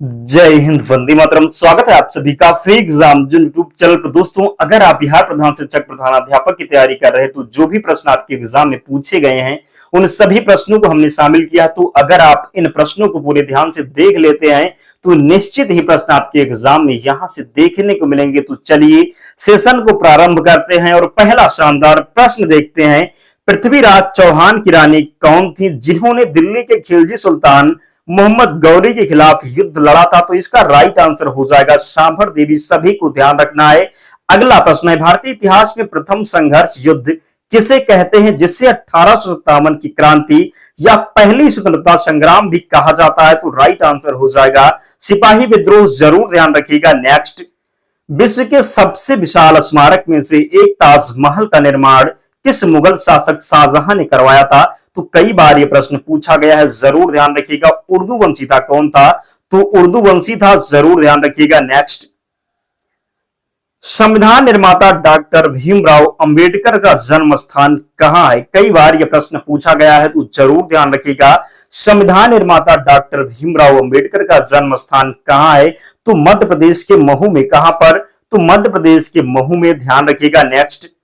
जय हिंद, वंदे मातरम। स्वागत है आप सभी का फ्री एग्जाम जो यूट्यूब चैनल पर। दोस्तों, अगर आप बिहार प्रधान शिक्षक प्रधानाध्यापक की तैयारी कर रहे हैं तो जो भी प्रश्न आपके एग्जाम में पूछे गए हैं उन सभी प्रश्नों को हमने शामिल किया। तो अगर आप इन प्रश्नों को पूरे ध्यान से देख लेते हैं तो निश्चित ही प्रश्न आपके एग्जाम में यहां से देखने को मिलेंगे। तो चलिए सेशन को प्रारंभ करते हैं और पहला शानदार प्रश्न देखते हैं। पृथ्वीराज चौहान की रानी कौन थी जिन्होंने दिल्ली के खिलजी सुल्तान मोहम्मद गौरी के खिलाफ युद्ध लड़ा था? तो इसका राइट आंसर हो जाएगा सांभर देवी। सभी को ध्यान रखना है। अगला प्रश्न है, भारतीय इतिहास में प्रथम संघर्ष युद्ध किसे कहते हैं जिससे 1857 की क्रांति या पहली स्वतंत्रता संग्राम भी कहा जाता है? तो राइट आंसर हो जाएगा सिपाही विद्रोह। जरूर ध्यान रखिएगा। नेक्स्ट, विश्व के सबसे विशाल स्मारक में से एक ताजमहल का निर्माण किस मुगल शासक शाहजहां ने करवाया था? तो कई बार यह प्रश्न पूछा गया है। जरूर ध्यान रखिएगा। उर्दू वंशी था। कौन था? तो उर्दू वंशी था। जरूर ध्यान रखिएगा। नेक्स्ट, संविधान निर्माता डॉक्टर भीमराव अंबेडकर का जन्म स्थान कहां है? कई बार यह प्रश्न पूछा गया है। तो जरूर ध्यान रखिएगा। संविधान निर्माता डॉक्टर भीमराव अंबेडकर का जन्म स्थान कहां है? तो मध्य प्रदेश के महू में। कहां पर? तो मध्य प्रदेश के महू में। ध्यान रखिएगा। नेक्स्ट,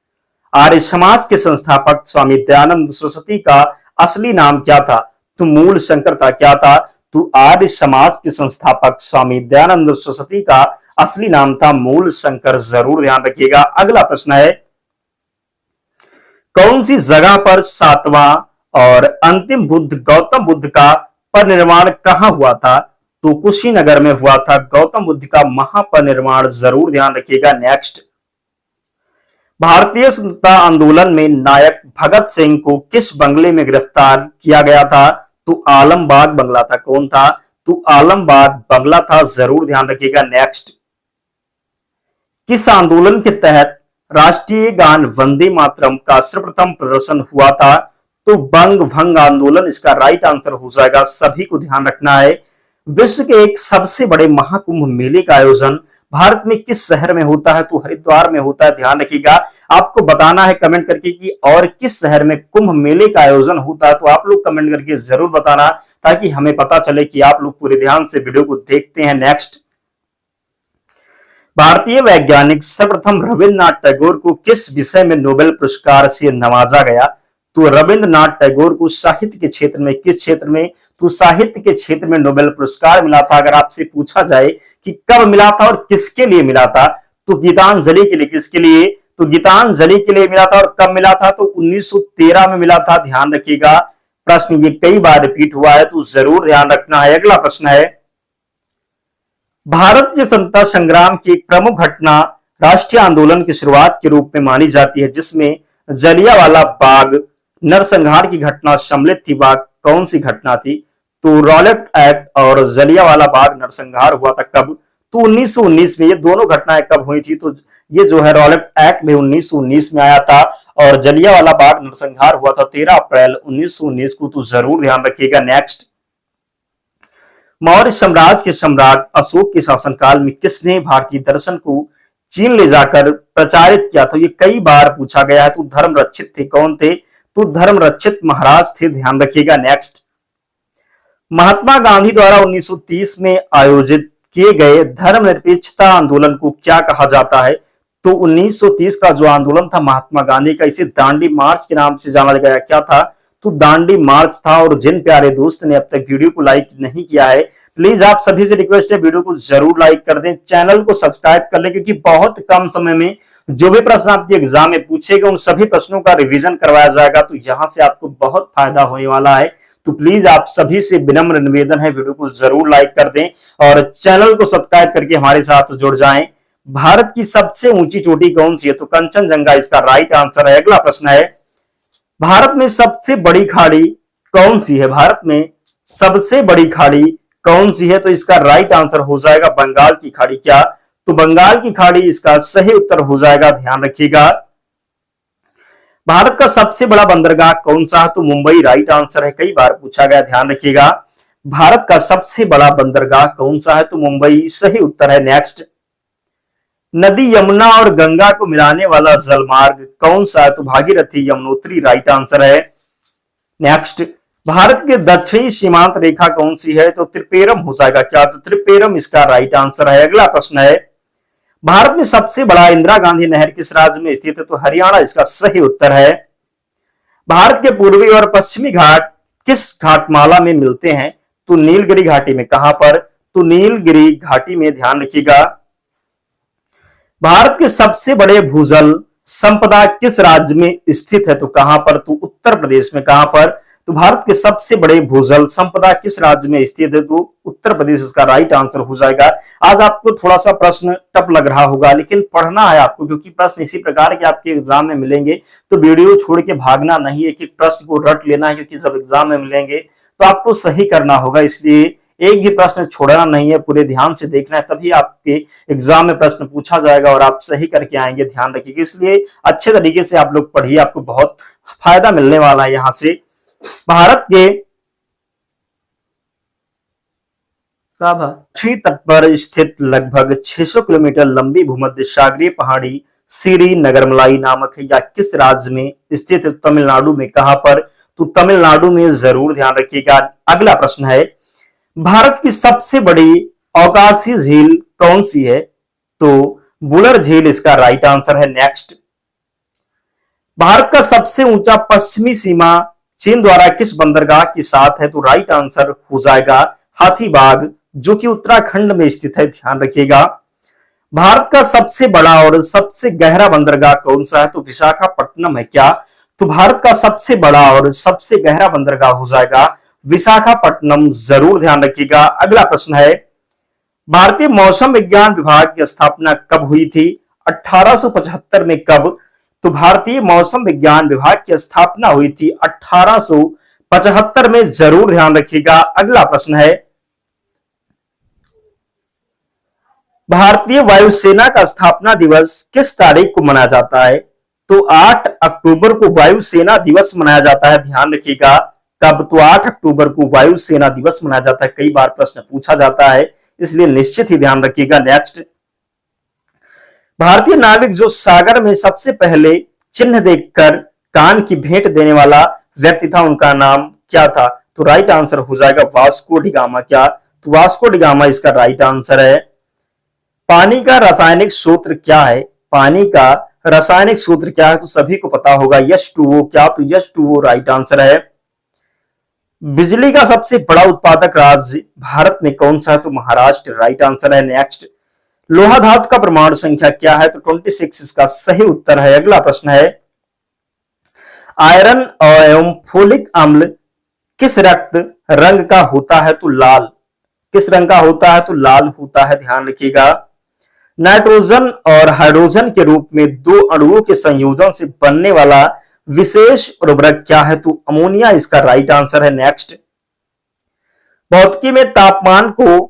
आर्य समाज के संस्थापक स्वामी दयानंद सरस्वती का असली नाम क्या था? तो मूल शंकर था। क्या था? तो आर्य समाज के संस्थापक स्वामी दयानंद सरस्वती का असली नाम था मूल शंकर। जरूर ध्यान रखिएगा। अगला प्रश्न है, कौन सी जगह पर सातवां और अंतिम बुद्ध गौतम बुद्ध का परिनिर्वाण कहां हुआ था? तो कुशीनगर में हुआ था गौतम बुद्ध का महापरिनिर्वाण। जरूर ध्यान रखिएगा। नेक्स्ट, भारतीय स्वतंत्रता आंदोलन में नायक भगत सिंह को किस बंगले में गिरफ्तार किया गया था? तो आलमबाग बंगला था। कौन था? तो आलमबाग बंगला था। जरूर ध्यान रखिएगा। नेक्स्ट, किस आंदोलन के तहत राष्ट्रीय गान वंदे मातरम का सर्वप्रथम प्रदर्शन हुआ था? तो बंग भंग आंदोलन इसका राइट आंसर हो जाएगा। सभी को ध्यान रखना है। विश्व के एक सबसे बड़े महाकुंभ मेले का आयोजन भारत में किस शहर में होता है? तो हरिद्वार में होता है। ध्यान रखिएगा। आपको बताना है कमेंट करके कि और किस शहर में कुंभ मेले का आयोजन होता है। तो आप लोग कमेंट करके जरूर बताना ताकि हमें पता चले कि आप लोग पूरे ध्यान से वीडियो को देखते हैं। नेक्स्ट, भारतीय वैज्ञानिक सर्वप्रथम रविन्द्रनाथ टैगोर को किस विषय में नोबेल पुरस्कार से नवाजा गया? तो रविन्द्रनाथ टैगोर को साहित्य के क्षेत्र में। किस क्षेत्र में? तो साहित्य के क्षेत्र में नोबेल पुरस्कार मिला था। अगर आपसे पूछा जाए कि कब मिला था और किसके लिए मिला था, तो गीतांजलि के लिए। किसके लिए? तो गीतांजलि के लिए मिला था। और कब मिला था? तो 1913 में मिला था। ध्यान रखिएगा। प्रश्न ये कई बार रिपीट हुआ है तो जरूर ध्यान रखना है। अगला प्रश्न है, भारत के स्वतंत्रता संग्राम की प्रमुख घटना राष्ट्रीय आंदोलन की शुरुआत के रूप में मानी जाती है जिसमें जलियांवाला बाग नरसंहार की घटना सम्मिलित थी। वह कौन सी घटना थी? तो रॉलेट एक्ट और जलियांवाला बाग नरसंहार हुआ था। कब? तो 1919 में। ये दोनों घटनाएं कब हुई थी? तो ये जो है रॉलेट एक्ट भी 1919 में आया था और जलियांवाला बाग नरसंहार हुआ था 13 अप्रैल 1919 को। तो जरूर ध्यान रखिएगा। नेक्स्ट, मौर्य साम्राज्य के सम्राट अशोक के शासनकाल में किसने भारतीय दर्शन को चीन ले जाकर प्रचारित किया था? ये कई बार पूछा गया है। तो धर्मरक्षित थे। कौन थे? तो धर्मरक्षित महाराज थे। ध्यान रखिएगा। नेक्स्ट, महात्मा गांधी द्वारा 1930 में आयोजित किए गए धर्मनिरपेक्षता आंदोलन को क्या कहा जाता है? तो 1930 का जो आंदोलन था महात्मा गांधी का, इसे दांडी मार्च के नाम से जाना गया। क्या था? तो दांडी मार्च था। और जिन प्यारे दोस्त ने अब तक वीडियो को लाइक नहीं किया है, प्लीज आप सभी से रिक्वेस्ट है वीडियो को जरूर लाइक कर दें, चैनल को सब्सक्राइब कर लें, क्योंकि बहुत कम समय में जो भी प्रश्न आपके एग्जाम में पूछे गए उन सभी प्रश्नों का रिवीजन करवाया जाएगा। तो यहां से आपको बहुत फायदा होने वाला है। तो प्लीज आप सभी से विनम्र निवेदन है वीडियो को जरूर लाइक कर दें और चैनल को सब्सक्राइब करके हमारे साथ जुड़ जाएं। भारत की सबसे ऊंची चोटी कौन सी है? तो कंचनजंगा इसका राइट आंसर है। अगला प्रश्न है, भारत में सबसे बड़ी खाड़ी कौन सी है? भारत में सबसे बड़ी खाड़ी कौन सी है? तो इसका राइट आंसर हो जाएगा बंगाल की खाड़ी। क्या? तो बंगाल की खाड़ी इसका सही उत्तर हो जाएगा। ध्यान रखिएगा। भारत का सबसे बड़ा बंदरगाह कौन सा है? तो मुंबई राइट आंसर है। कई बार पूछा गया। ध्यान रखिएगा। भारत का सबसे बड़ा बंदरगाह कौन सा है? तो मुंबई सही उत्तर है। नेक्स्ट, नदी यमुना और गंगा को मिलाने वाला जलमार्ग कौन सा है? तो भागीरथी यमुनोत्री राइट आंसर है। नेक्स्ट, भारत की दक्षिणी सीमांत रेखा कौन सी है? तो त्रिपेरम हो जाएगा क्या? तो त्रिपेरम इसका राइट आंसर है। अगला प्रश्न है, भारत में सबसे बड़ा इंदिरा गांधी नहर किस राज्य में स्थित है? तो हरियाणा इसका सही उत्तर है। भारत के पूर्वी और पश्चिमी घाट किस घाटमाला में मिलते हैं? तो नीलगिरी घाटी में। कहां पर? तो नीलगिरी घाटी में, ध्यान रखिएगा। भारत के सबसे बड़े भूजल संपदा किस राज्य में स्थित है? तो कहां पर? तो उत्तर प्रदेश में। कहां पर? तो भारत के सबसे बड़े भूजल संपदा किस राज्य में स्थित है? तो उत्तर प्रदेश इसका राइट आंसर हो जाएगा। आज आपको थोड़ा सा प्रश्न टफ लग रहा होगा, लेकिन पढ़ना है आपको, क्योंकि प्रश्न इसी प्रकार के आपके एग्जाम में मिलेंगे। तो वीडियो छोड़ के भागना नहीं, एक एक प्रश्न को रट लेना है, क्योंकि जब एग्जाम में मिलेंगे तो आपको सही करना होगा। इसलिए एक भी प्रश्न छोड़ना नहीं है, पूरे ध्यान से देखना है, तभी आपके एग्जाम में प्रश्न पूछा जाएगा और आप सही करके आएंगे। ध्यान रखिएगा, इसलिए अच्छे तरीके से आप लोग पढ़िए, आपको बहुत फायदा मिलने वाला है। यहां से भारत के दक्षिणी तट पर स्थित लगभग 600 किलोमीटर लंबी भूमध्य सागरीय पहाड़ी सीरी नगरमलाई नामक है, या किस राज्य में स्थित है? तमिलनाडु में। कहां पर? तो तमिलनाडु में, जरूर ध्यान रखिएगा। अगला प्रश्न है, भारत की सबसे बड़ी अवकाशीय झील कौन सी है? तो बुलर झील इसका राइट आंसर है। नेक्स्ट, भारत का सबसे ऊंचा पश्चिमी सीमा चीन द्वारा किस बंदरगाह के साथ है? तो राइट आंसर हो जाएगा हाथीबाग, जो कि उत्तराखंड में स्थित है। ध्यान रखिएगा। भारत का सबसे बड़ा और सबसे गहरा बंदरगाह कौन सा है? तो विशाखापट्टनम है क्या? तो भारत का सबसे बड़ा और सबसे गहरा बंदरगाह हो जाएगा विशाखापट्टनम, जरूर ध्यान रखिएगा। अगला प्रश्न है, भारतीय मौसम विज्ञान विभाग की स्थापना कब हुई थी? 1875 में। कब? तो भारतीय मौसम विज्ञान विभाग की स्थापना हुई थी 1875 में, जरूर ध्यान रखिएगा। अगला प्रश्न है, भारतीय वायुसेना का स्थापना दिवस किस तारीख को मनाया जाता है? तो 8 अक्टूबर को वायुसेना दिवस मनाया जाता है। ध्यान रखिएगा। कब? तो 8 अक्टूबर को वायुसेना दिवस मनाया जाता है। कई बार प्रश्न पूछा जाता है, इसलिए निश्चित ही ध्यान रखिएगा। नेक्स्ट, भारतीय नाविक जो सागर में सबसे पहले चिन्ह देखकर कान की भेंट देने वाला व्यक्ति था, उनका नाम क्या था? तो राइट आंसर हो जाएगा वास्को डिगामा। क्या? तो वास्को डिगामा इसका राइट आंसर है। पानी का रासायनिक सूत्र क्या है? पानी का रासायनिक सूत्र क्या है? तो सभी को पता होगा, H2O। क्या? तो H2O राइट आंसर है। बिजली का सबसे बड़ा उत्पादक राज्य भारत में कौन सा है? तो महाराष्ट्र, राइट आंसर है। नेक्स्ट, लोहा धातु का परमाणु संख्या क्या है? तो 26 इसका सही उत्तर है। अगला प्रश्न है, आयरन एवं फोलिक अम्ल किस रक्त रंग का होता है? तो लाल। किस रंग का होता है? तो लाल होता है। ध्यान रखिएगा। नाइट्रोजन और हाइड्रोजन के रूप में दो अणुओं के संयोजन से बनने वाला विशेष उर्वरक क्या है? तो अमोनिया इसका राइट आंसर है। नेक्स्ट, भौतिकी में तापमान को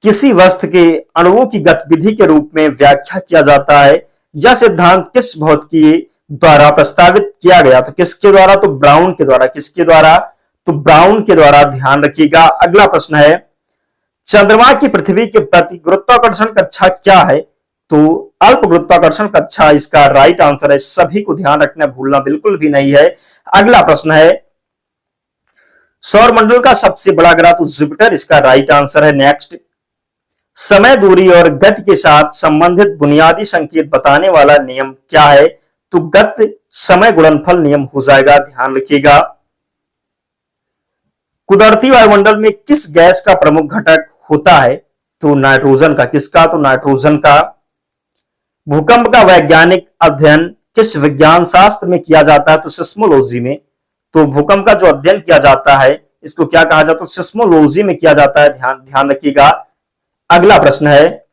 किसी वस्तु के अणुओं की गतिविधि के रूप में व्याख्या किया जाता है। यह सिद्धांत किस भौतिकी द्वारा प्रस्तावित किया गया? तो किसके द्वारा? तो ब्राउन के द्वारा। किसके द्वारा? तो ब्राउन के द्वारा। ध्यान रखिएगा। अगला प्रश्न है, चंद्रमा की पृथ्वी के प्रति गुरुत्वाकर्षण कक्षा क्या है? तो अल्प गुरुत्वाकर्षण कक्षा इसका राइट आंसर है। सभी को ध्यान रखना, भूलना बिल्कुल भी नहीं है। अगला प्रश्न है, सौरमंडल का सबसे बड़ा ग्रह? तो जुपिटर इसका राइट आंसर है। नेक्स्ट, समय, दूरी और गति के साथ संबंधित बुनियादी संकेत बताने वाला नियम क्या है? तो गति समय गुणनफल नियम हो जाएगा। ध्यान रखिएगा। कुदरती वायुमंडल में किस गैस का प्रमुख घटक होता है? तो नाइट्रोजन का। किसका? तो नाइट्रोजन का। भूकंप का वैज्ञानिक अध्ययन किस विज्ञान शास्त्र में किया जाता है? तो सिस्मोलॉजी में। तो भूकंप का जो अध्ययन किया जाता है, इसको क्या कहा जाता है? सिस्मोलॉजी में किया जाता है। ध्यान रखिएगा। अगला प्रश्न है,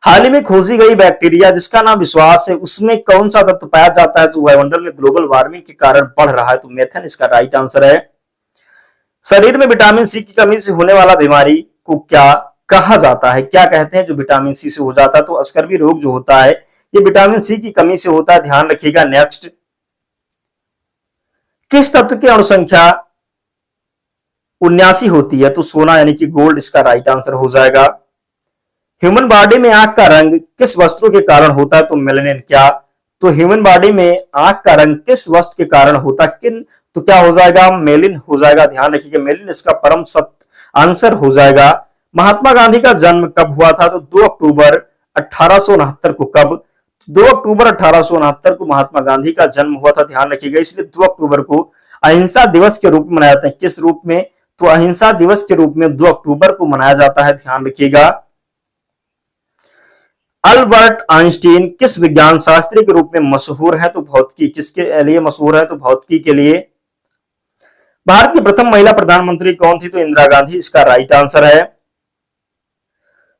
हाल ही में खोजी गई बैक्टीरिया जिसका नाम विश्वास है, उसमें कौन सा तत्व पाया जाता है जो वायुमंडल में ग्लोबल वार्मिंग के कारण बढ़ रहा है? तो मेथेन इसका राइट आंसर है। शरीर में विटामिन सी की कमी से होने वाला बीमारी को क्या कहा जाता है? क्या कहते हैं जो विटामिन सी से हो जाता है? तो स्कर्वी रोग जो होता है, ये विटामिन सी की कमी से होता है। ध्यान रखिएगा। नेक्स्ट, किस तत्व की अणु संख्या 79 होती है? तो सोना यानी कि गोल्ड इसका राइट आंसर हो जाएगा। ह्यूमन बॉडी में आंख का रंग किस वस्तु के कारण होता है? तो मेलानिन। क्या? तो ह्यूमन बॉडी में आंख का रंग किस वस्तु के कारण होता है? किन तो क्या हो जाएगा, मेलिन हो जाएगा। ध्यान रखिएगा मेलिन इसका परम सत्य आंसर हो जाएगा। महात्मा गांधी का जन्म कब हुआ था, तो 2 अक्टूबर 1869 को। कब, 2 अक्टूबर 1869 को महात्मा गांधी का जन्म हुआ था। ध्यान रखिएगा इसलिए 2 अक्टूबर को अहिंसा दिवस के रूप में मनाया जाता है। किस रूप में, तो अहिंसा दिवस के रूप में 2 अक्टूबर को मनाया जाता है। ध्यान रखिएगा। अल्बर्ट आइंस्टीन किस विज्ञान शास्त्री के रूप में मशहूर है, तो भौतिकी। किसके लिए मशहूर है, तो भौतिकी के लिए। भारत की प्रथम महिला प्रधानमंत्री कौन थी, तो इंदिरा गांधी इसका राइट आंसर है।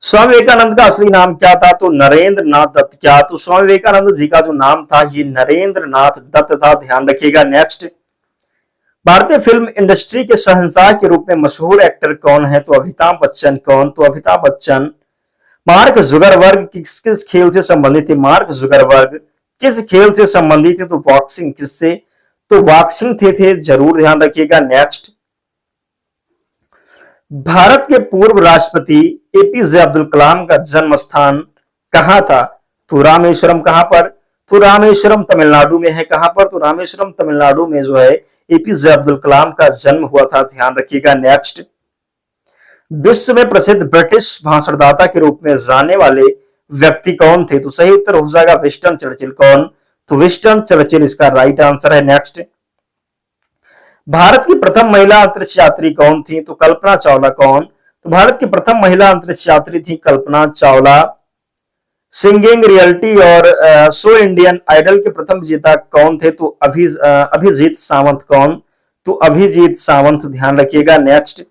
स्वामी विवेकानंद का असली नाम क्या था, तो नरेंद्र नाथ दत्त। क्या, तो स्वामी विवेकानंद जी का जो नाम था ये नरेंद्र नाथ दत्त था। ध्यान रखिएगा। नेक्स्ट, भारतीय फिल्म इंडस्ट्री के शहंशाह के रूप में मशहूर एक्टर कौन है, तो अमिताभ बच्चन। कौन, तो अमिताभ बच्चन। मार्क जुगरबर्ग किस किस खेल से संबंधित थे, मार्क जुगरबर्ग किस खेल से संबंधित थे, तो बॉक्सिंग। किससे, तो बॉक्सिंग थे। जरूर ध्यान रखिएगा। नेक्स्ट, भारत के पूर्व राष्ट्रपति एपीजे अब्दुल कलाम का जन्म स्थान कहां था, तो रामेश्वरम। कहां पर, तो रामेश्वरम तमिलनाडु में है। कहां पर, तो रामेश्वरम तमिलनाडु में जो है एपीजे अब्दुल कलाम का जन्म हुआ था। ध्यान रखिएगा। नेक्स्ट, विश्व में प्रसिद्ध ब्रिटिश भाषणदाता के रूप में जाने वाले व्यक्ति कौन थे, तो सही उत्तर हो जाएगा विंस्टन चर्चिल। कौन, तो विंस्टन चर्चिल इसका राइट आंसर है। नेक्स्ट, भारत की प्रथम महिला अंतरिक्ष यात्री कौन थी, तो कल्पना चावला। कौन, तो भारत की प्रथम महिला अंतरिक्ष यात्री थी कल्पना चावला। सिंगिंग रियलिटी और शो इंडियन आइडल के प्रथम विजेता कौन थे, तो अभिजीत सावंत। कौन, तो अभिजीत सावंत। ध्यान रखिएगा। नेक्स्ट,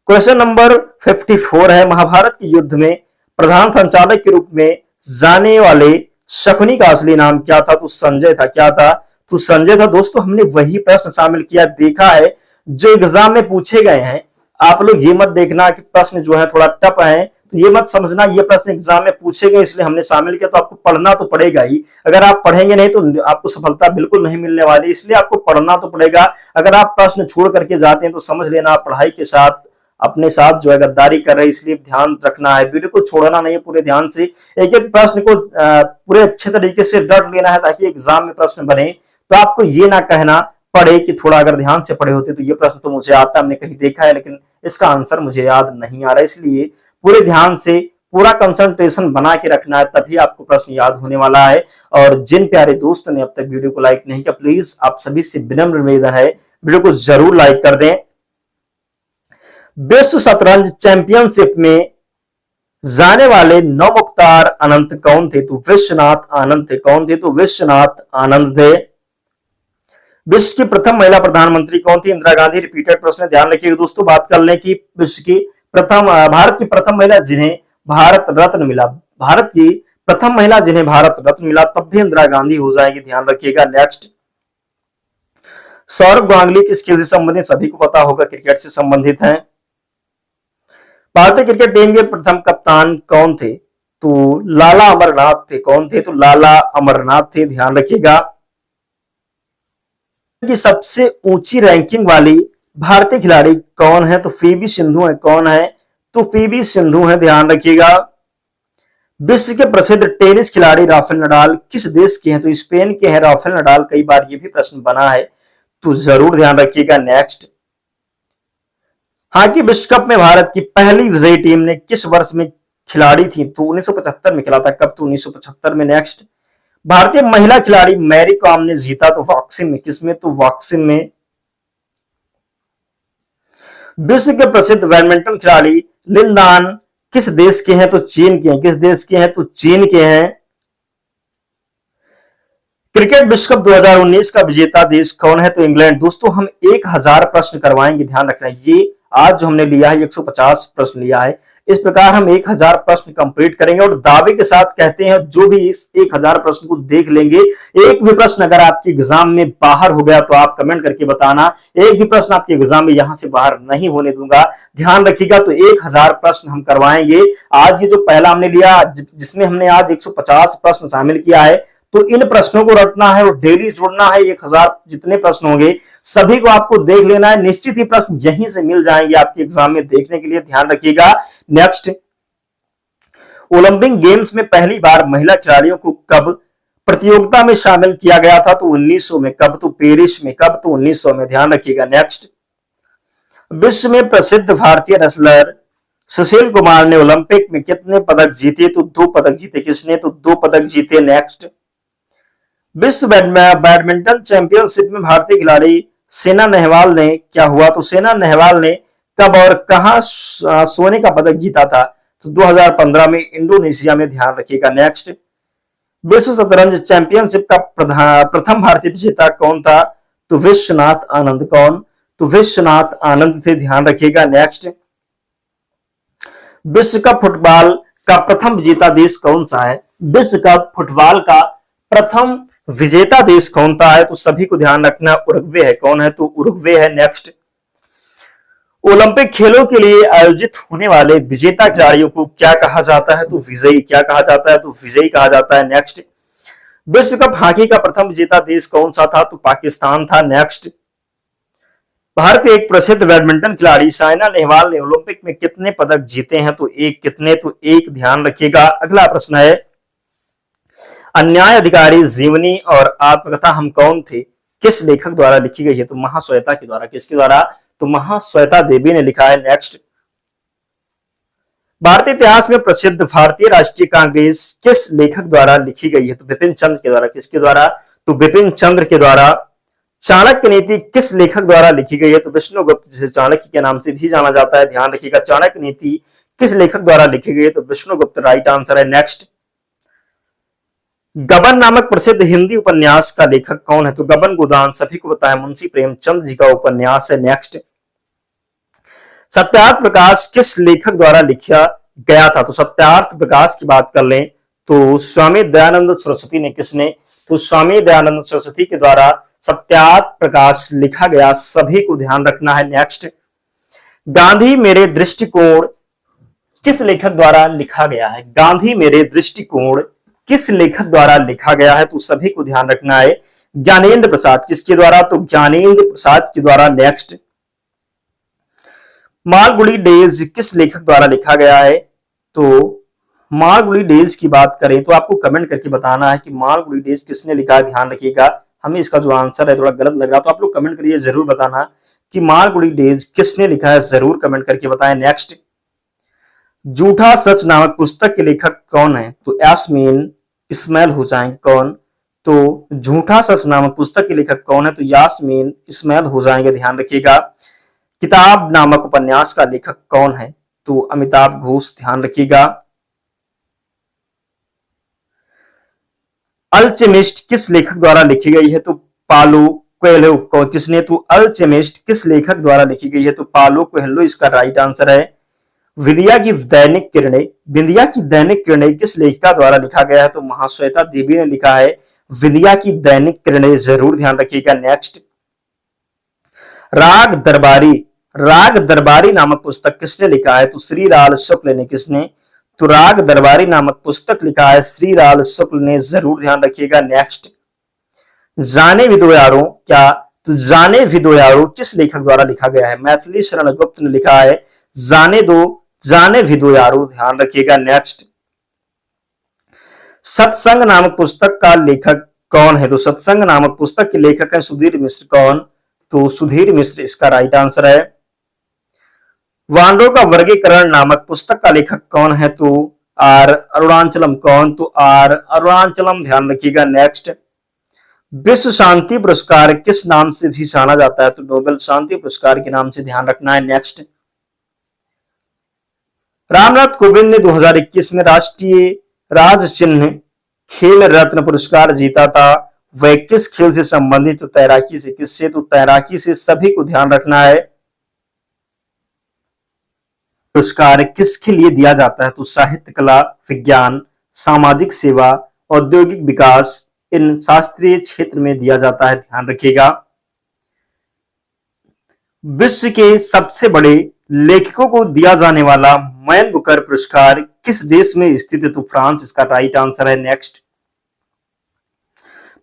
क्वेश्चन नंबर 54 है, महाभारत के युद्ध में प्रधान संचालक के रूप में जाने वाले शकुनी का असली नाम क्या था, तो संजय था। क्या था, तो संजय था। दोस्तों हमने वही प्रश्न शामिल किया, देखा है जो एग्जाम में पूछे गए हैं। आप लोग ये मत देखना कि प्रश्न जो है थोड़ा टफ है, तो ये मत समझना ये प्रश्न एग्जाम में पूछे गए इसलिए हमने शामिल किया। तो आपको पढ़ना तो पड़ेगा ही, अगर आप पढ़ेंगे नहीं तो आपको सफलता बिल्कुल नहीं मिलने वाली, इसलिए आपको पढ़ना तो पड़ेगा। अगर आप प्रश्न छोड़ करके जाते हैं तो समझ लेना आप पढ़ाई के साथ अपने साथ जो है गद्दारी कर रहे हैं, इसलिए ध्यान रखना है, वीडियो को छोड़ना नहीं है, पूरे ध्यान से एक एक प्रश्न को पूरे अच्छे तरीके से डट लेना है ताकि एग्जाम में प्रश्न बने तो आपको ये ना कहना पड़े कि थोड़ा अगर ध्यान से पढ़े होते तो ये प्रश्न तो मुझे आता, हमने कहीं देखा है लेकिन इसका आंसर मुझे याद नहीं आ रहा। इसलिए पूरे ध्यान से पूरा कंसंट्रेशन बना के रखना है, तभी आपको प्रश्न याद होने वाला है। और जिन प्यारे दोस्तों ने अब तक वीडियो को लाइक नहीं किया, प्लीज आप सभी से विनम्र निवेदन है वीडियो को जरूर लाइक कर दें। विश्व शतरंज चैंपियनशिप में जाने वाले नवमुख्तार अनंत कौन थे, तो विश्वनाथ आनंद थे। कौन थे, तो विश्वनाथ आनंद थे। विश्व की प्रथम महिला प्रधानमंत्री कौन थी, इंदिरा गांधी। रिपीटेड प्रश्न, ध्यान रखिएगा दोस्तों। बात कर लें कि विश्व की प्रथम भारत की प्रथम महिला जिन्हें भारत रत्न मिला, भारत की प्रथम महिला जिन्हें भारत रत्न मिला, तब भी इंदिरा गांधी हो जाएगी। ध्यान रखिएगा। नेक्स्ट, सौरभ गांगुली किस खेल से संबंधित, सभी को पता होगा क्रिकेट से संबंधित हैं। भारतीय क्रिकेट टीम के प्रथम कप्तान कौन थे, तो लाला अमरनाथ थे। कौन थे, तो लाला अमरनाथ थे। ध्यान रखिएगा। की सबसे ऊंची रैंकिंग वाली भारतीय खिलाड़ी कौन है, तो पीवी सिंधु है। कौन है, तो पीवी सिंधु है। ध्यान रखिएगा। विश्व के प्रसिद्ध टेनिस खिलाड़ी राफेल नडाल किस देश के हैं, तो स्पेन के हैं राफेल नडाल। कई बार ये भी प्रश्न बना है तो जरूर ध्यान रखिएगा। नेक्स्ट, हॉकी विश्व कप में भारत की पहली विजयी टीम ने किस वर्ष में खिलाड़ी थी, तो 1975 में खेला था। कब, तो 1975 में। नेक्स्ट, भारतीय महिला खिलाड़ी मैरी कॉम ने जीता तो बॉक्सिंग में, किसमें, तो बॉक्सिंग में। विश्व के प्रसिद्ध बैडमिंटन खिलाड़ी लिन दान किस देश के हैं, तो चीन के हैं। किस देश के हैं, तो चीन के हैं। क्रिकेट विश्व कप 2019 का विजेता देश कौन है, तो इंग्लैंड। दोस्तों हम 1000 प्रश्न करवाएंगे, ध्यान रखना। ये आज जो हमने लिया है 150 प्रश्न लिया है, इस प्रकार हम 1000 प्रश्न कंप्लीट करेंगे और दावे के साथ कहते हैं जो भी इस 1000 प्रश्न को देख लेंगे, एक भी प्रश्न अगर आपके एग्जाम में बाहर हो गया तो आप कमेंट करके बताना। एक भी प्रश्न आपके एग्जाम में यहां से बाहर नहीं होने दूंगा, ध्यान रखिएगा। तो 1000 प्रश्न हम करवाएंगे। आज ये जो पहला हमने लिया जिसमें हमने आज 150 प्रश्न शामिल किया है, तो इन प्रश्नों को रटना है और डेली जोड़ना है। 1000 जितने प्रश्न होंगे सभी को आपको देख लेना है, निश्चित ही प्रश्न यहीं से मिल जाएंगे आपके एग्जाम में देखने के लिए, ध्यान रखिएगा। नेक्स्ट, ओलंपिक गेम्स में पहली बार महिला खिलाड़ियों को कब प्रतियोगिता में शामिल किया गया था? तो 1900 में। कब? तो पेरिस में। कब? तो 1900 में। ध्यान रखिएगा। नेक्स्ट, विश्व में प्रसिद्ध भारतीय रेसलर सुशील कुमार ने ओलंपिक में कितने पदक जीते? तो 2 पदक जीते। किसने? तो 2 पदक जीते। नेक्स्ट, विश्व बैडमिंटन चैंपियनशिप में भारतीय खिलाड़ी सेना नेहवाल ने क्या हुआ? तो सेना नेहवाल ने कब और कहां सोने का पदक जीता था? तो 2015 में इंडोनेशिया में। ध्यान रखिएगा। नेक्स्ट, विश्व शतरंज चैंपियनशिप का प्रथम भारतीय विजेता कौन था? तो विश्वनाथ आनंद। कौन? तो विश्वनाथ आनंद थे। ध्यान रखिएगा। नेक्स्ट, विश्व कप फुटबॉल का प्रथम विजेता देश कौन सा है? विश्व कप फुटबॉल का प्रथम विजेता देश कौन सा है? तो सभी को ध्यान रखना, उरुग्वे है। कौन है? तो उरुग्वे है। नेक्स्ट, ओलंपिक खेलों के लिए आयोजित होने वाले विजेता खिलाड़ियों को क्या कहा जाता है? तो विजयी। क्या कहा जाता है? तो विजयी कहा जाता है। नेक्स्ट, विश्व कप हॉकी का प्रथम विजेता देश कौन सा था? तो पाकिस्तान था। नेक्स्ट, भारत के एक प्रसिद्ध बैडमिंटन खिलाड़ी साइना नेहवाल ने ओलंपिक में कितने पदक जीते हैं? तो एक। कितने? तो एक। ध्यान रखिएगा। अगला प्रश्न है, अन्याय अधिकारी जीवनी और आत्मकथा हम कौन थे किस लेखक द्वारा लिखी गई है? तो महाश्वेता के द्वारा। किसके द्वारा? तो महाश्वेता देवी ने लिखा है। नेक्स्ट, भारतीय इतिहास में प्रसिद्ध भारतीय राष्ट्रीय कांग्रेस किस लेखक द्वारा लिखी गई है? तो बिपिन चंद्र के द्वारा। किसके द्वारा? तो बिपिन चंद्र के द्वारा। चाणक्य नीति किस लेखक द्वारा लिखी गई है? तो विष्णुगुप्त, जिसे चाणक्य के नाम से भी जाना जाता है। ध्यान रखिएगा। चाणक्य नीति किस लेखक द्वारा लिखी गई है? तो विष्णुगुप्त राइट आंसर है। नेक्स्ट, गबन नामक प्रसिद्ध हिंदी उपन्यास का लेखक कौन है? तो गबन गोदान सभी को पता है, मुंशी प्रेमचंद जी का उपन्यास है। नेक्स्ट, सत्यार्थ प्रकाश किस लेखक द्वारा लिखा गया था? तो सत्यार्थ प्रकाश की बात कर लें तो स्वामी दयानंद सरस्वती ने। किसने? तो स्वामी दयानंद सरस्वती के द्वारा सत्यार्थ प्रकाश लिखा गया, सभी को ध्यान रखना है। नेक्स्ट, गांधी मेरे दृष्टिकोण किस लेखक द्वारा लिखा गया है? गांधी मेरे दृष्टिकोण किस लेखक द्वारा लिखा गया है? तो सभी को ध्यान रखना है, ज्ञानेंद्र प्रसाद। किसके द्वारा? तो ज्ञानेंद्र प्रसाद के द्वारा। नेक्स्ट, मालगुडी डेज किस लेखक द्वारा लिखा गया है? तो मालगुडी डेज की बात करें तो आपको कमेंट करके बताना है कि मालगुडी डेज किसने लिखा है। ध्यान रखिएगा। हमें इसका जो आंसर है थोड़ा गलत लग रहा है, तो आप लोग कमेंट करिए, जरूर बताना कि मालगुडी डेज किसने लिखा है, जरूर कमेंट करके बताएं। नेक्स्ट, झूठा सच नामक पुस्तक के लेखक कौन है? तो यास्मीन इस्माइल हो जाएंगे। कौन? तो झूठा सच नामक पुस्तक के लेखक कौन है? तो यास्मीन इस्माइल हो जाएंगे। ध्यान रखिएगा। किताब नामक उपन्यास का लेखक कौन है? तो अमिताभ घोष। ध्यान रखिएगा। अल्चेमिस्ट किस लेखक द्वारा लिखी गई है? तो पालो कोएल्हो। किसने? तो अल्चेमिस्ट किस लेखक द्वारा लिखी गई है? तो पालो कोएल्हो इसका राइट आंसर है। विद्या की दैनिक किरणें, विद्या की दैनिक किरणें किस लेखिका द्वारा लिखा गया है? तो महाश्वेता देवी ने लिखा है विद्या की दैनिक किरणें, जरूर ध्यान रखिएगा। नेक्स्ट, राग दरबारी, राग दरबारी नामक पुस्तक किसने लिखा है? तो श्रीलाल शुक्ल ने। किसने? तो राग दरबारी नामक पुस्तक लिखा है श्रीलाल शुक्ल ने, जरूर ध्यान रखिएगा। नेक्स्ट, जाने भी दो यारों क्या? तो जाने भी दो यारों किस लेखक द्वारा लिखा गया है? मैथिली शरण गुप्त ने लिखा है जाने भी दो यारों, ध्यान रखिएगा। नेक्स्ट, सत्संग नामक पुस्तक का लेखक कौन है? तो सत्संग नामक पुस्तक के लेखक है सुधीर मिश्र। कौन? तो सुधीर मिश्र इसका राइट आंसर है। वानरों का वर्गीकरण नामक पुस्तक का लेखक कौन है? तो आर अरुणाचलम। कौन? तो आर अरुणाचलम, ध्यान रखिएगा। नेक्स्ट, विश्व शांति पुरस्कार किस नाम से भी जाना जाता है? तो नोबेल शांति पुरस्कार के नाम से, ध्यान रखना है। नेक्स्ट, रामनाथ कोविंद ने 2021 में राष्ट्रीय राज चिन्ह खेल रत्न पुरस्कार जीता था, वह किस खेल से संबंधित? तो तैराकी से। किससे? तो तैराकी से, सभी को ध्यान रखना है। पुरस्कार किसके लिए दिया जाता है? तो साहित्य, कला, विज्ञान, सामाजिक सेवा, औद्योगिक विकास, इन शास्त्रीय क्षेत्र में दिया जाता है, ध्यान रखिएगा। विश्व के सबसे बड़े लेखकों को दिया जाने वाला मैन बुकर पुरस्कार किस देश में स्थित है? तो फ्रांस इसका राइट आंसर है। नेक्स्ट,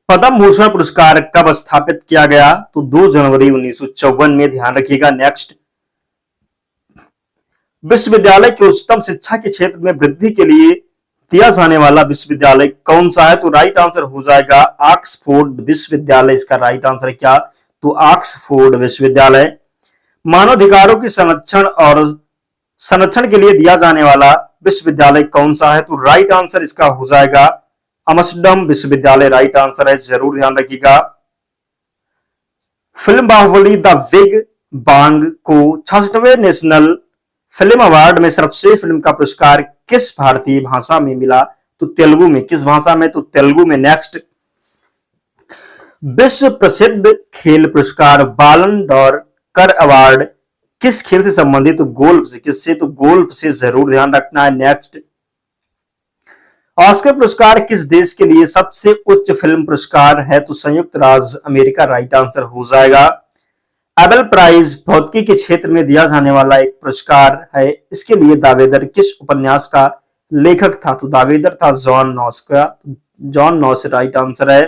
पद्म भूषण पुरस्कार कब स्थापित किया गया? तो 2 जनवरी 1954 में, ध्यान रखिएगा। नेक्स्ट, विश्वविद्यालय की उच्चतम शिक्षा के क्षेत्र में वृद्धि के लिए दिया जाने वाला विश्वविद्यालय कौन सा है? तो राइट आंसर हो जाएगा ऑक्सफोर्ड विश्वविद्यालय। इसका राइट आंसर है क्या? तो ऑक्सफोर्ड विश्वविद्यालय। मानवाधिकारों की संरक्षण के लिए दिया जाने वाला विश्वविद्यालय कौन सा है? तो राइट आंसर इसका हो जाएगा अमस्टरडम विश्वविद्यालय। राइट आंसर है, जरूर ध्यान रखिएगा। फिल्म बाहुबली द बिग बांग को 66वें नेशनल फिल्म अवार्ड में सर्वश्रेष्ठ फिल्म का पुरस्कार किस भारतीय भाषा में मिला? तो तेलुगु में। किस भाषा में? तो तेलुगु में। नेक्स्ट, विश्व प्रसिद्ध खेल पुरस्कार बालन डॉर कर अवार्ड किस खेल से संबंधित? तो गोल्फ से। किससे? तो गोल्फ से, जरूर ध्यान रखना है। नेक्स्ट, ऑस्कर पुरस्कार किस देश के लिए सबसे उच्च फिल्म पुरस्कार है? तो संयुक्त राज्य अमेरिका। राइट आंसर हो जाएगा। एबल प्राइज भौतिकी के क्षेत्र में दिया जाने वाला एक पुरस्कार है। इसके लिए दावेदार किस उपन्यास का लेखक था? तो दावेदार था जॉन नॉस का। जॉन नॉस राइट आंसर है।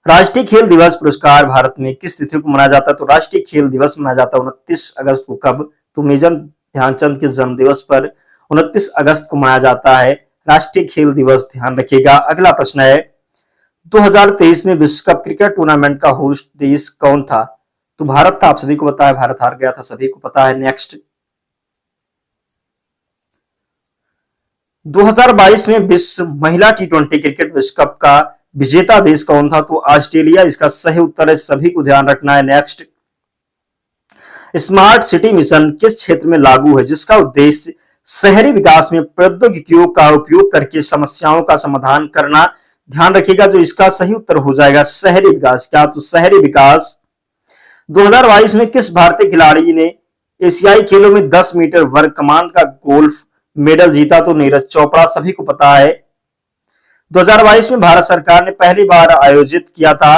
राष्ट्रीय खेल दिवस पुरस्कार भारत में किस तिथि को मनाया जाता है? तो राष्ट्रीय खेल दिवस मनाया जाता है 29 अगस्त को। कब? तो मेजर ध्यानचंद के जन्म दिवस पर 29 अगस्त को मनाया जाता है राष्ट्रीय खेल दिवस। ध्यान रखिएगा। अगला प्रश्न है, 2023 में विश्व कप क्रिकेट टूर्नामेंट का होस्ट देश कौन था? तो भारत था। आप सभी को पता है, भारत हार गया था, सभी को पता है। नेक्स्ट, 2022 में विश्व महिला T20 क्रिकेट विश्व कप का विजेता देश कौन था? तो ऑस्ट्रेलिया इसका सही उत्तर है, सभी को ध्यान रखना है। नेक्स्ट, स्मार्ट सिटी मिशन किस क्षेत्र में लागू है जिसका उद्देश्य शहरी विकास में प्रौद्योगिकियों का उपयोग करके समस्याओं का समाधान करना? ध्यान रखिएगा, जो इसका सही उत्तर हो जाएगा शहरी विकास। क्या? तो शहरी विकास। 2022 में किस भारतीय खिलाड़ी ने एशियाई खेलों में 10 मीटर वर्ग कमान का गोल्फ मेडल जीता? तो नीरज चोपड़ा, सभी को पता है। 2022 में भारत सरकार ने पहली बार आयोजित किया था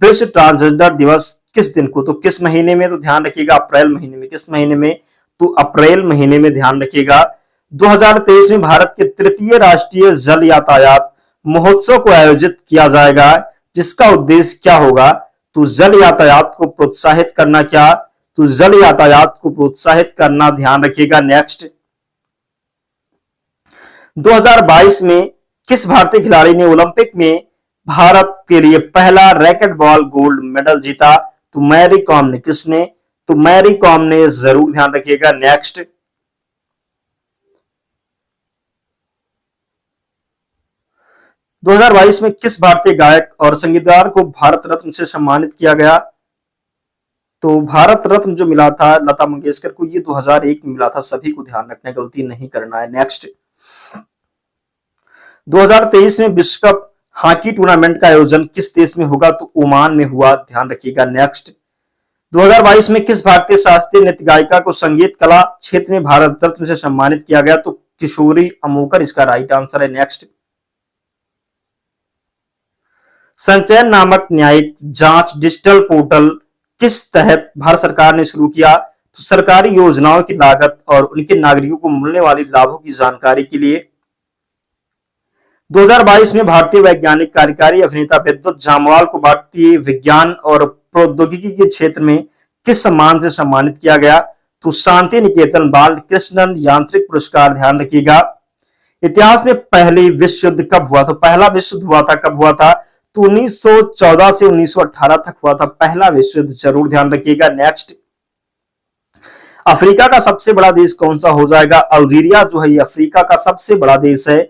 विश्व ट्रांसजेंडर दिवस किस दिन को? तो किस महीने में? तो ध्यान रखिएगा अप्रैल महीने में। किस महीने में? तो अप्रैल महीने में। ध्यान रखिएगा। 2023 में भारत के तृतीय राष्ट्रीय जल यातायात महोत्सव को आयोजित किया जाएगा जिसका उद्देश्य क्या होगा? तो जल यातायात को प्रोत्साहित करना। क्या? तो जल यातायात को प्रोत्साहित करना। ध्यान रखिएगा। नेक्स्ट, 2022 में किस भारतीय खिलाड़ी ने ओलंपिक में भारत के लिए पहला रैकेट बॉल गोल्ड मेडल जीता? तो मैरी कॉम ने। किसने? तो मैरी कॉम ने, जरूर ध्यान रखिएगा। नेक्स्ट, 2022 में किस भारतीय गायक और संगीतकार को भारत रत्न से सम्मानित किया गया? तो भारत रत्न जो मिला था लता मंगेशकर को, ये 2001 में मिला था, सभी को ध्यान रखना, गलती नहीं करना है। नेक्स्ट, 2023 में विश्व कप हॉकी टूर्नामेंट का आयोजन किस देश में होगा? तो ओमान में हुआ। ध्यान रखिएगा। नेक्स्ट, 2022 में किस भारतीय शास्त्रीय नृत्य गायिका को संगीत कला क्षेत्र में भारत रत्न से सम्मानित किया गया? तो किशोरी अमोकर इसका राइट आंसर है। नेक्स्ट, संचयन नामक न्यायिक जांच डिजिटल पोर्टल किस तहत भारत सरकार ने शुरू किया? तो सरकारी योजनाओं की लागत और उनके नागरिकों को मिलने वाली लाभों की जानकारी के लिए। 2022 में भारतीय वैज्ञानिक कार्यकारी अभिनेता विद्युत जामवाल को भारतीय विज्ञान और प्रौद्योगिकी के क्षेत्र में किस सम्मान से सम्मानित किया गया? तो शांति निकेतन बाल कृष्णन यांत्रिक पुरस्कार। ध्यान रखिएगा। इतिहास में पहली विश्व युद्ध कब हुआ? तो पहला विश्व युद्ध हुआ था, कब हुआ था? तो 1914 से 1918 तक हुआ था पहला विश्व युद्ध, जरूर ध्यान रखिएगा। नेक्स्ट, अफ्रीका का सबसे बड़ा देश कौन सा हो जाएगा? अल्जीरिया जो है ये अफ्रीका का सबसे बड़ा देश है।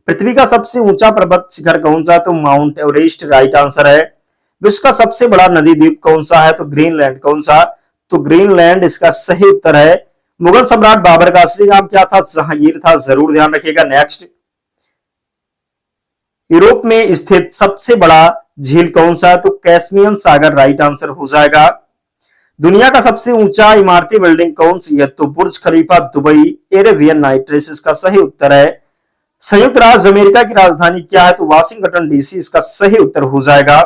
पृथ्वी का सबसे ऊंचा पर्वत शिखर कौन सा है? तो माउंट एवरेस्ट राइट आंसर है। विश्व का सबसे बड़ा नदी द्वीप कौन सा है? तो ग्रीनलैंड। कौन सा? तो ग्रीनलैंड इसका सही उत्तर है। मुगल सम्राट बाबर का असली नाम क्या था? जहांगीर था, जरूर ध्यान रखिएगा। नेक्स्ट, यूरोप में स्थित सबसे बड़ा झील कौन सा है? तो कैस्पियन सागर राइट आंसर हो जाएगा। दुनिया का सबसे ऊंचा इमारती बिल्डिंग कौन सी है? तो बुर्ज खलीफा दुबई एरेबियन नाइट्रेस इसका सही उत्तर है। संयुक्त राज्य अमेरिका की राजधानी क्या है? तो वाशिंगटन डीसी इसका सही उत्तर हो जाएगा।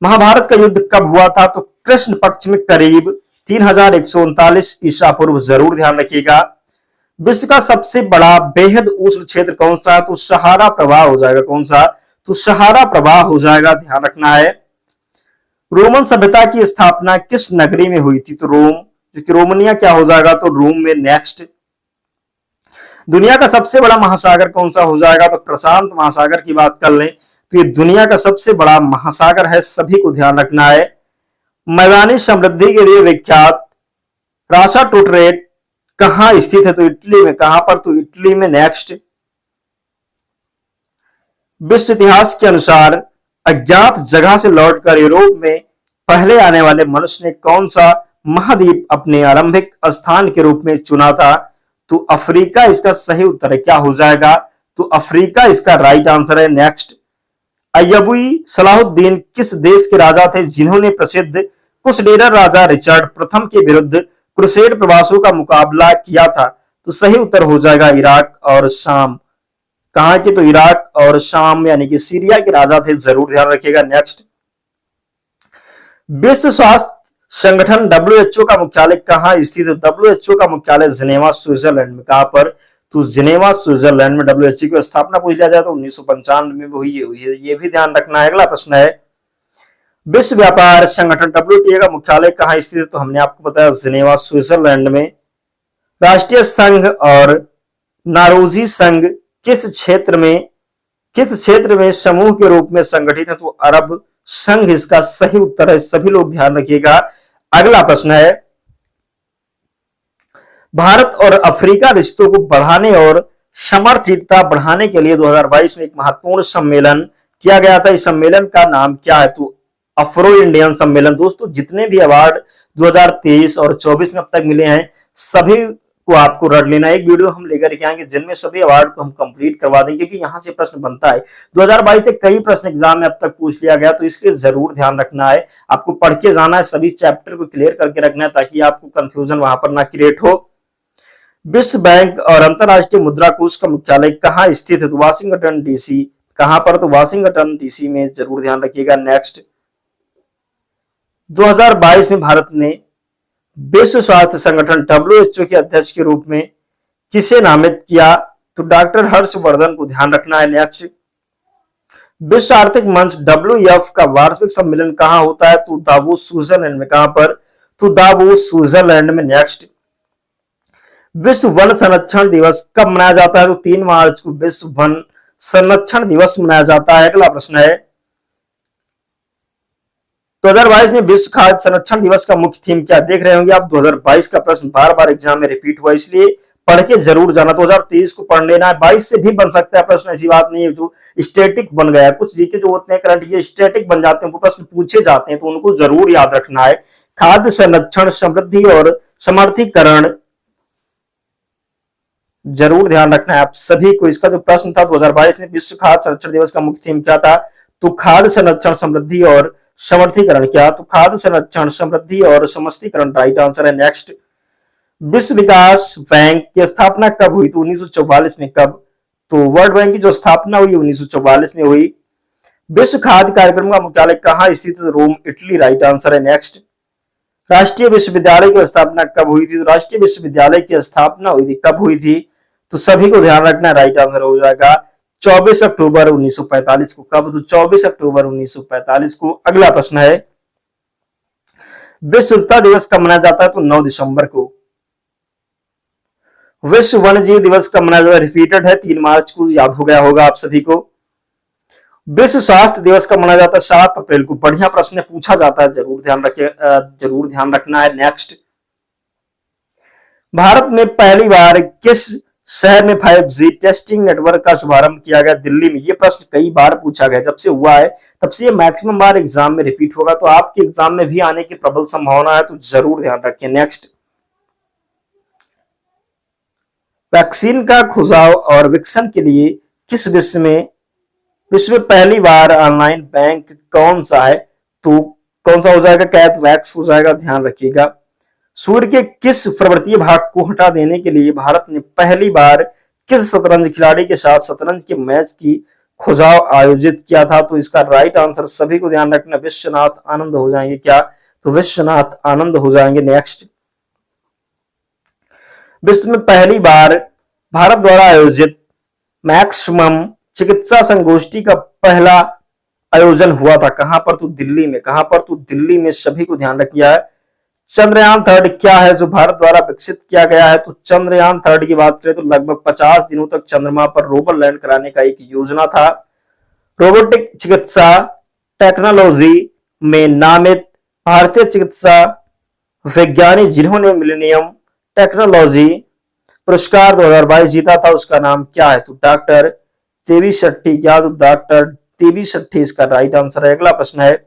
महाभारत का युद्ध कब हुआ था? तो कृष्ण पक्ष में करीब 3139 ईसा पूर्व, जरूर ध्यान रखिएगा। विश्व का सबसे बड़ा बेहद उष्ण क्षेत्र कौन सा है? तो सहारा प्रवाह हो जाएगा। कौन सा? तो सहारा प्रवाह हो जाएगा, ध्यान रखना है। रोमन सभ्यता की स्थापना किस नगरी में हुई थी? तो रोम, जो कि रोमानिया क्या हो जाएगा? तो रोम में। नेक्स्ट, दुनिया का सबसे बड़ा महासागर कौन सा हो जाएगा? तो प्रशांत महासागर की बात कर लें तो ये दुनिया का सबसे बड़ा महासागर है, सभी को ध्यान रखना है। मैदानी समृद्धि के लिए विख्यात रासा टूटरेट कहां स्थित है? तो इटली में। कहां पर? तो इटली में। नेक्स्ट, विश्व इतिहास के अनुसार अज्ञात जगह से लौटकर यूरोप में पहले आने वाले मनुष्य ने कौन सा महाद्वीप अपने आरंभिक स्थान के रूप में चुना था? तो अफ्रीका इसका सही उत्तर है। क्या हो जाएगा? तो अफ्रीका इसका राइट आंसर है। नेक्स्ट, अय्यूबी सलाहुद्दीन किस देश के राजा थे जिन्होंने प्रसिद्ध क्रूसेडर राजा रिचर्ड प्रथम के विरुद्ध क्रूसेड प्रवासों का मुकाबला किया था? तो सही उत्तर हो जाएगा इराक और शाम। कहां के? तो इराक और शाम यानी कि सीरिया के राजा थे, जरूर ध्यान रखिएगा। नेक्स्ट, विश्व स्वास्थ्य संगठन डब्ल्यूएचओ का मुख्यालय कहां स्थित है? डब्ल्यूएचओ का मुख्यालय जिनेवा स्विट्जरलैंड में। कहां पर? तो जिनेवा स्विट्जरलैंड में डब्ल्यूएचओ की स्थापना पूछ लिया जाए तो 1995 में हुई है, ये भी ध्यान रखना है। अगला प्रश्न है, विश्व व्यापार संगठन डब्ल्यूटीओ का मुख्यालय कहां स्थित है? तो हमने आपको बताया जिनेवा स्विट्जरलैंड में। राष्ट्रीय संघ और नारोजी संघ किस क्षेत्र में समूह के रूप में संगठित है? तो अरब संघ इसका सही उत्तर है, सभी लोग ध्यान रखिएगा। अगला प्रश्न है, भारत और अफ्रीका रिश्तों को बढ़ाने और समर्थितता बढ़ाने के लिए 2022 में एक महत्वपूर्ण सम्मेलन किया गया था। इस सम्मेलन का नाम क्या है? तो अफ्रो इंडियन सम्मेलन। दोस्तों, जितने भी अवार्ड 2023 और 24 में अब तक मिले हैं सभी को आपको रट लेना। एक वीडियो हम लेकर के आएंगे जिनमें सभी अवार्ड को हम कंप्लीट करवा देंगे, क्योंकि यहां से प्रश्न बनता है। 2022 से कई प्रश्न एग्जाम में अब तक पूछ लिया गया, तो इसके जरूर ध्यान रखना है। आपको पढ़ के जाना है, सभी चैप्टर को क्लियर करके रखना है ताकि आपको कंफ्यूजन वहां पर ना क्रिएट हो। विश्व बैंक और अंतरराष्ट्रीय मुद्रा कोष का मुख्यालय कहां स्थित है? तो वाशिंगटन डीसी। कहां पर? तो वाशिंगटन डीसी में, जरूर ध्यान रखिएगा। नेक्स्ट, 2022 में भारत ने विश्व स्वास्थ्य संगठन डब्ल्यूएचओ के अध्यक्ष के रूप में किसे नामित किया? तो डॉक्टर हर्षवर्धन को ध्यान रखना है। नेक्स्ट, विश्व आर्थिक मंच डब्ल्यूईएफ का वार्षिक सम्मेलन कहां होता है? तो दावोस स्विट्जरलैंड में। कहां पर? तो दावोस स्विट्जरलैंड में। नेक्स्ट, विश्व वन संरक्षण दिवस कब मनाया जाता है? तो 3 मार्च को विश्व वन संरक्षण दिवस मनाया जाता है। अगला प्रश्न है, 2022 में विश्व खाद्य संरक्षण दिवस का मुख्य थीम क्या? देख रहे होंगे आप 2022 का प्रश्न बार बार एग्जाम में रिपीट हुआ, इसलिए पढ़ के जरूर जाना। 2023 को पढ़ लेना है, 22 से भी बन सकता है प्रश्न, ऐसी बात नहीं है। जो स्टैटिक बन गया है, कुछ जीके जो होते हैं करंट ये स्टैटिक बन जाते हैं, वो प्रश्न पूछे जाते हैं, तो उनको जरूर याद रखना है। खाद्य संरक्षण, समृद्धि और समर्थीकरण, जरूर ध्यान रखना है आप सभी को। इसका जो प्रश्न था 2022 में विश्व खाद्य संरक्षण दिवस का मुख्य थीम क्या था? तो खाद्य संरक्षण, समृद्धि और समर्थीकरण। क्या? तो खाद्य संरक्षण, समृद्धि और समर्थीकरण राइट आंसर है। नेक्स्ट, विश्व विकास बैंक की स्थापना कब हुई? तो 1944 में। कब? तो वर्ल्ड बैंक की जो स्थापना हुई 1944 में हुई। विश्व खाद्य कार्यक्रम का मुख्यालय कहां स्थित है? रोम, इटली राइट आंसर है। नेक्स्ट, राष्ट्रीय विश्वविद्यालय की स्थापना कब हुई थी? तो राष्ट्रीय विश्वविद्यालय की स्थापना हुई थी, कब हुई थी? तो सभी को ध्यान रखना, राइट आंसर हो जाएगा 24 अक्टूबर 1945 को। कब? तो 24 अक्टूबर 1945 को। अगला प्रश्न है, विश्व शुद्धता दिवस कब मनाया जाता है? तो 9 दिसंबर को। विश्व वन्यजीव दिवस कब मनाया जाता है? रिपीटेड है, 3 मार्च को, याद हो गया होगा आप सभी को। विश्व स्वास्थ्य दिवस कब मनाया जाता है? 7 अप्रैल को। बढ़िया प्रश्न पूछा जाता है, जरूर ध्यान रखिए, जरूर ध्यान रखना है। नेक्स्ट, भारत में पहली बार किस शहर में 5G टेस्टिंग नेटवर्क का शुभारंभ किया गया? दिल्ली में। ये प्रश्न कई बार पूछा गया, जब से हुआ है तब से ये मैक्सिमम बार एग्जाम में रिपीट होगा, तो आपके एग्जाम में भी आने की प्रबल संभावना है, तो जरूर ध्यान रखिए। नेक्स्ट, वैक्सीन का खुजाव और विकसन के लिए किस विश्व में पहली बार ऑनलाइन बैंक कौन सा है? तो कौन सा हो जाएगा? कैटवैक्स हो जाएगा, ध्यान रखिएगा। सूर्य के किस पर्वतीय भाग को हटा देने के लिए भारत ने पहली बार किस शतरंज खिलाड़ी के साथ शतरंज के मैच की खुजाव आयोजित किया था? तो इसका राइट आंसर सभी को ध्यान रखना, विश्वनाथ आनंद हो जाएंगे। क्या? तो विश्वनाथ आनंद हो जाएंगे। नेक्स्ट, विश्व में पहली बार भारत द्वारा आयोजित मैक्सिमम चिकित्सा संगोष्ठी का पहला आयोजन हुआ था, कहां पर? तो दिल्ली में। कहां पर? तो दिल्ली में, सभी को ध्यान रखिए। चंद्रयान थर्ड क्या है जो भारत द्वारा विकसित किया गया है? तो चंद्रयान थर्ड की बात करें तो लगभग 50 दिनों तक चंद्रमा पर रोवर लैंड कराने का एक योजना था। रोबोटिक चिकित्सा टेक्नोलॉजी में नामित भारतीय चिकित्सा वैज्ञानिक जिन्होंने मिलेनियम टेक्नोलॉजी पुरस्कार 2022 जीता था, उसका नाम क्या है? तो डॉक्टर देवी शेट्टी। क्या? तो डॉक्टर देवी शेट्टी इसका राइट आंसर है। अगला प्रश्न है,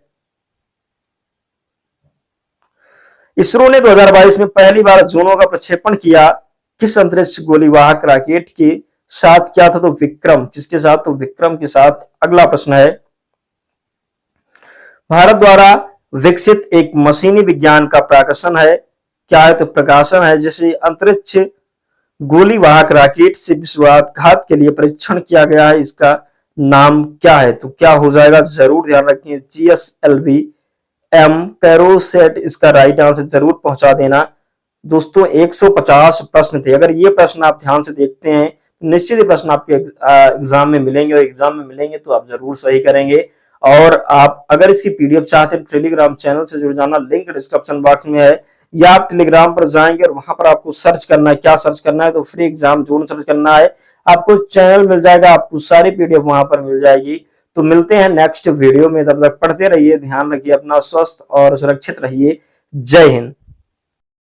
इसरो ने 2022 में पहली बार जूनो का प्रक्षेपण किया, किस अंतरिक्ष गोलीवाहक रॉकेट के साथ किया था? तो विक्रम। किसके साथ? तो विक्रम के साथ। अगला प्रश्न है, भारत द्वारा विकसित एक मशीनी विज्ञान का प्रकाशन है, क्या है? तो प्रकाशन है जिसे अंतरिक्ष गोलीवाहक रॉकेट से विश्वासघात के लिए परीक्षण किया गया है, इसका नाम क्या है? तो क्या हो जाएगा? जरूर ध्यान रखिए, GSLV M पैरोसेट इसका राइट आंसर जरूर पहुंचा देना। दोस्तों 150 प्रश्न थे। अगर ये प्रश्न आप ध्यान से देखते हैं तो निश्चित ही प्रश्न आपके एग्जाम में मिलेंगे, और एग्जाम में मिलेंगे तो आप जरूर सही करेंगे। और आप अगर इसकी पीडीएफ चाहते हैं टेलीग्राम चैनल से जुड़ जाना, लिंक डिस्क्रिप्शन बॉक्स में है, या आप टेलीग्राम पर जाएंगे और वहां पर आपको सर्च करना है। क्या सर्च करना है? तो फ्री एग्जाम जोन सर्च करना है। आपको चैनल मिल जाएगा, आपको सारी पीडीएफ वहां पर मिल जाएगी। तो मिलते हैं नेक्स्ट वीडियो में, तब तक पढ़ते रहिए, ध्यान रखिए अपना, स्वस्थ और सुरक्षित रहिए। जय हिंद।